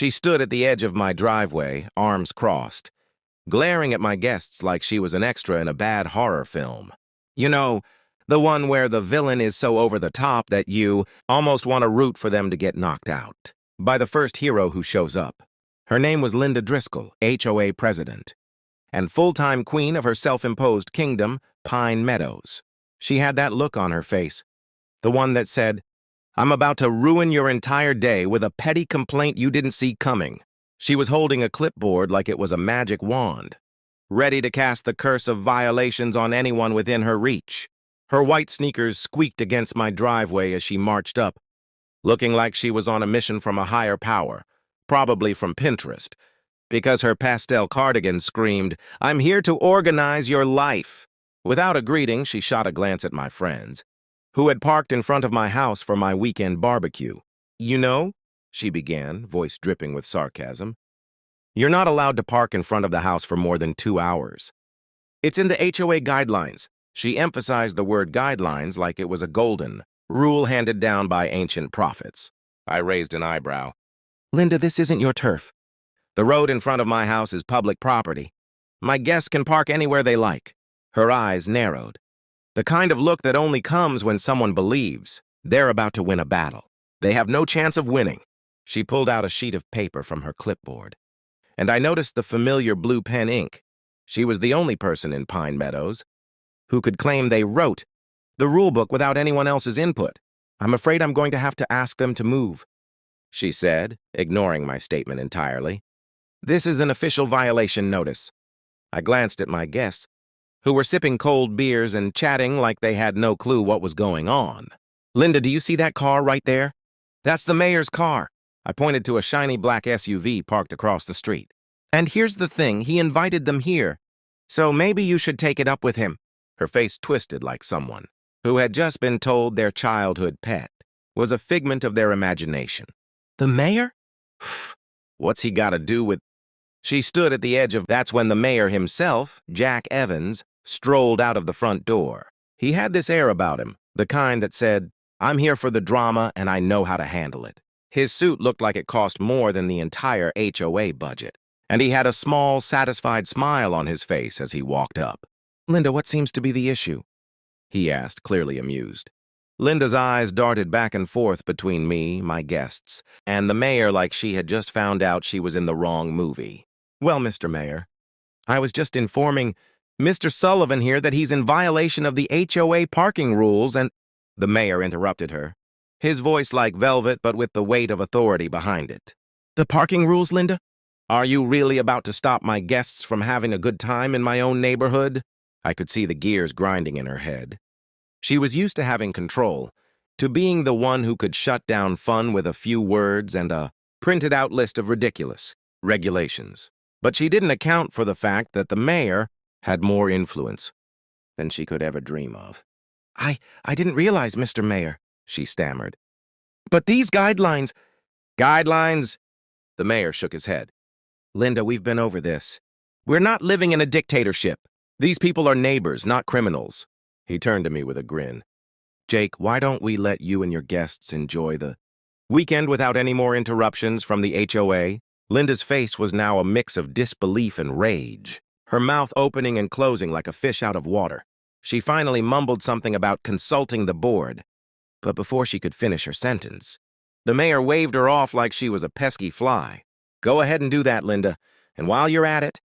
She stood at the edge of my driveway, arms crossed, glaring at my guests like she was an extra in a bad horror film. You know, the one where the villain is so over the top that you almost want to root for them to get knocked out by the first hero who shows up. Her name was Linda Driscoll, HOA president, and full-time queen of her self-imposed kingdom, Pine Meadows. She had that look on her face, the one that said, "I'm about to ruin your entire day with a petty complaint you didn't see coming." She was holding a clipboard like it was a magic wand, ready to cast the curse of violations on anyone within her reach. Her white sneakers squeaked against my driveway as she marched up, looking like she was on a mission from a higher power, probably from Pinterest, because her pastel cardigan screamed, "I'm here to organize your life." Without a greeting, she shot a glance at my friends, who had parked in front of my house for my weekend barbecue. "You know," she began, voice dripping with sarcasm, "you're not allowed to park in front of the house for more than 2 hours. It's in the HOA guidelines." She emphasized the word guidelines like it was a golden rule handed down by ancient prophets. I raised an eyebrow. "Linda, this isn't your turf. The road in front of my house is public property. My guests can park anywhere they like." Her eyes narrowed, the kind of look that only comes when someone believes they're about to win a battle. They have no chance of winning. She pulled out a sheet of paper from her clipboard, and I noticed the familiar blue pen ink. She was the only person in Pine Meadows who could claim they wrote the rulebook without anyone else's input. "I'm afraid I'm going to have to ask them to move," she said, ignoring my statement entirely. "This is an official violation notice." I glanced at my guests, who were sipping cold beers and chatting like they had no clue what was going on. "Linda, do you see that car right there? That's the mayor's car." I pointed to a shiny black SUV parked across the street. "And here's the thing, he invited them here, so maybe you should take it up with him." Her face twisted like someone who had just been told their childhood pet was a figment of their imagination. "The mayor? What's he got to do with—" She stood at the edge of— That's when the mayor himself, Jack Evans, strolled out of the front door. He had this air about him, the kind that said, "I'm here for the drama and I know how to handle it." His suit looked like it cost more than the entire HOA budget, and he had a small, satisfied smile on his face as he walked up. "Linda, what seems to be the issue?" he asked, clearly amused. Linda's eyes darted back and forth between me, my guests, and the mayor like she had just found out she was in the wrong movie. "Well, Mr. Mayor, I was just informing Mr. Sullivan here that he's in violation of the HOA parking rules and—" The mayor interrupted her, his voice like velvet but with the weight of authority behind it. "The parking rules, Linda? Are you really about to stop my guests from having a good time in my own neighborhood?" I could see the gears grinding in her head. She was used to having control, to being the one who could shut down fun with a few words and a printed-out list of ridiculous regulations. But she didn't account for the fact that the mayor had more influence than she could ever dream of. I didn't realize, Mr. Mayor," she stammered. "But these guidelines—" "Guidelines?" The mayor shook his head. "Linda, we've been over this. We're not living in a dictatorship. These people are neighbors, not criminals." He turned to me with a grin. "Jake, why don't we let you and your guests enjoy the weekend without any more interruptions from the HOA?" Linda's face was now a mix of disbelief and rage, her mouth opening and closing like a fish out of water. She finally mumbled something about consulting the board, but before she could finish her sentence, the mayor waved her off like she was a pesky fly. "Go ahead and do that, Linda, and while you're at it,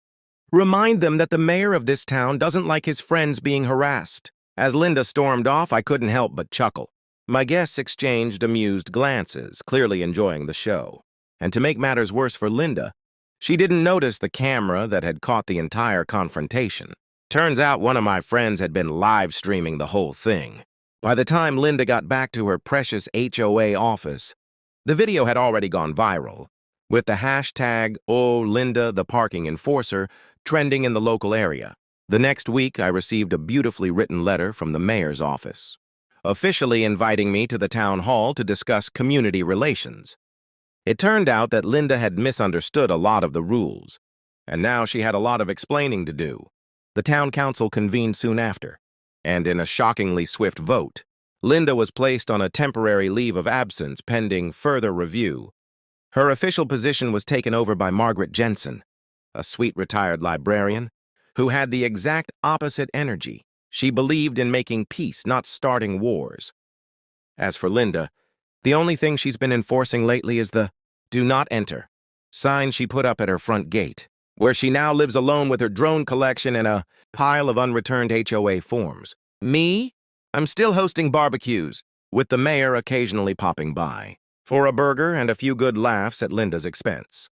remind them that the mayor of this town doesn't like his friends being harassed." As Linda stormed off, I couldn't help but chuckle. My guests exchanged amused glances, clearly enjoying the show. And to make matters worse for Linda, she didn't notice the camera that had caught the entire confrontation. Turns out one of my friends had been live streaming the whole thing. By the time Linda got back to her precious HOA office, the video had already gone viral, with the hashtag #OhLindaTheParkingEnforcer trending in the local area. The next week, I received a beautifully written letter from the mayor's office, officially inviting me to the town hall to discuss community relations. It turned out that Linda had misunderstood a lot of the rules, and now she had a lot of explaining to do. The town council convened soon after, and in a shockingly swift vote, Linda was placed on a temporary leave of absence pending further review Her official position was taken over by Margaret Jensen, a sweet retired librarian who had the exact opposite energy. She believed in making peace, not starting wars. As for Linda, the only thing she's been enforcing lately is the "Do Not Enter" sign she put up at her front gate, where she now lives alone with her drone collection and a pile of unreturned HOA forms. Me? I'm still hosting barbecues, with the mayor occasionally popping by, for a burger and a few good laughs at Linda's expense.